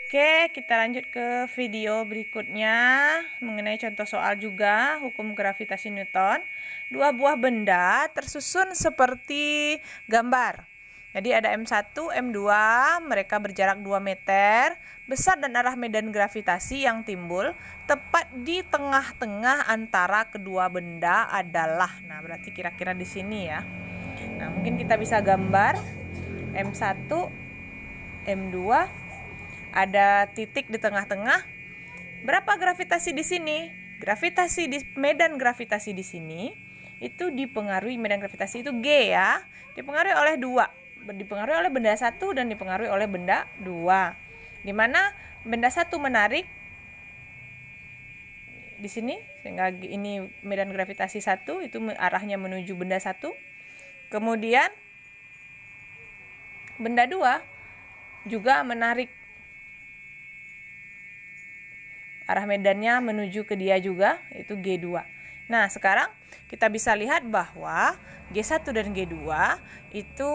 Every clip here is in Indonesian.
Oke, kita lanjut ke video berikutnya mengenai contoh soal juga hukum gravitasi Newton. Dua buah benda tersusun seperti gambar. Jadi ada M1, M2, mereka berjarak 2 meter. Besar dan arah medan gravitasi yang timbul tepat di tengah-tengah antara kedua benda adalah. Nah, berarti kira-kira di sini ya. Nah, mungkin kita bisa gambar M1, M2, ada titik di tengah-tengah. Berapa gravitasi di sini? Medan gravitasi di sini itu dipengaruhi, medan gravitasi itu G ya. Dipengaruhi oleh dipengaruhi oleh benda satu dan dipengaruhi oleh benda dua. Di mana benda satu menarik di sini sehingga ini medan gravitasi satu, itu arahnya menuju benda satu. Kemudian benda dua juga menarik, arah medannya menuju ke dia juga, itu G2. Nah, sekarang kita bisa lihat bahwa G1 dan G2 itu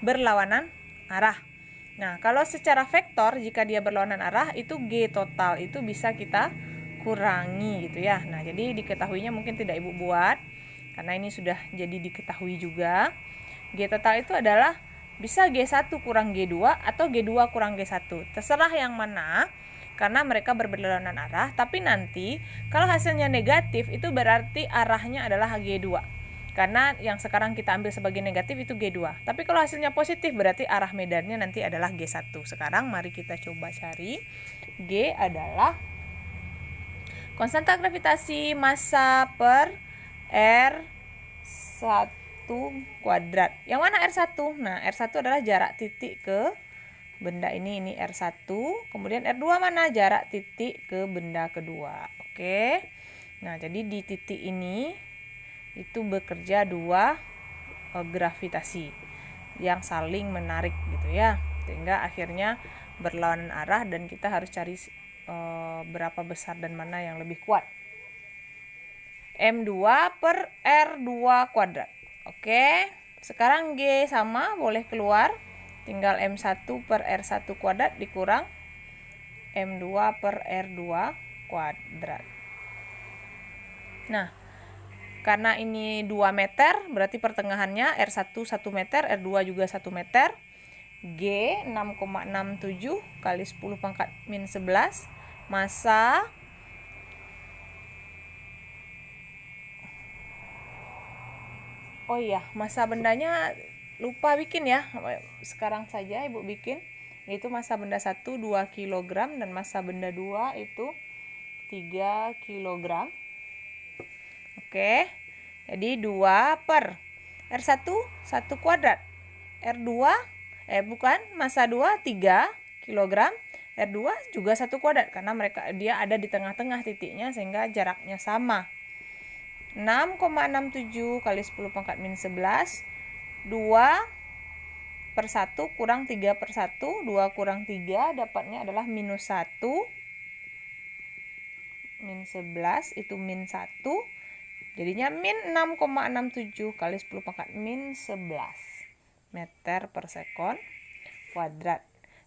berlawanan arah. Nah, kalau secara vektor, jika dia berlawanan arah, itu G total itu bisa kita kurangi gitu ya. Nah, jadi diketahuinya mungkin tidak Ibu buat, karena ini sudah jadi diketahui juga. G total itu adalah bisa G1 kurang G2 atau G2 kurang G1. Terserah yang mana, karena mereka berlawanan arah. Tapi nanti kalau hasilnya negatif itu berarti arahnya adalah G2. Karena yang sekarang kita ambil sebagai negatif itu G2. Tapi kalau hasilnya positif berarti arah medannya nanti adalah G1. Sekarang mari kita coba cari. G adalah konstanta gravitasi massa per R1 kuadrat. Yang mana R1? Nah, R1 adalah jarak titik ke benda ini R1. Kemudian R2 mana? Jarak titik ke benda kedua. Oke. Nah, jadi di titik ini itu bekerja dua gravitasi yang saling menarik gitu ya. Sehingga akhirnya berlawanan arah dan kita harus cari berapa besar dan mana yang lebih kuat. M2 per R2 kuadrat. Oke. Sekarang G sama, boleh keluar. Tinggal M1 per R1 kuadrat dikurang M2 per R2 kuadrat. Nah, karena ini 2 meter, berarti pertengahannya R1 1 meter, R2 juga 1 meter. G 6,67 kali 10 pangkat min 11. Massa massa bendanya lupa bikin ya. Sekarang saja Ibu bikin. Itu massa benda 1 2 kg dan massa benda 2 itu 3 kg. Oke. Jadi 2 per R1 1 kuadrat. R2 massa 2 3 kg. R2 juga 1 kuadrat karena dia ada di tengah-tengah titiknya sehingga jaraknya sama. 6,67 kali 10 pangkat min 11. 2 per 1 kurang 3 per 1. 2 kurang 3 dapatnya adalah minus 1. Min 11 itu min 1. Jadinya min 6,67 kali 10 pangkat min 11 meter per sekon kuadrat.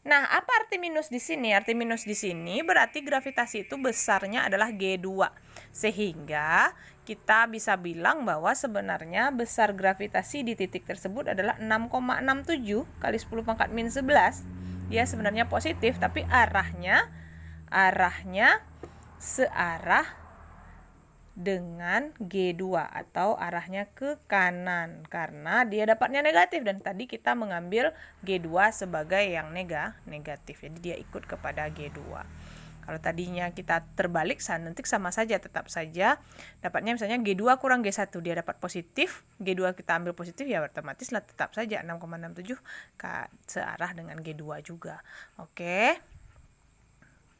Nah, apa arti minus di sini? Arti minus di sini berarti gravitasi itu besarnya adalah G2. Sehingga kita bisa bilang bahwa sebenarnya besar gravitasi di titik tersebut adalah 6,67 kali 10 pangkat min 11. Dia sebenarnya positif, tapi arahnya searah dengan G2 atau arahnya ke kanan karena dia dapatnya negatif dan tadi kita mengambil G2 sebagai yang negatif. Jadi dia ikut kepada G2. Kalau tadinya kita terbalik nanti sama saja, tetap saja dapatnya misalnya G2 kurang G1, dia dapat positif, G2 kita ambil positif ya otomatis lah tetap saja 6,67 searah dengan G2 juga. Oke.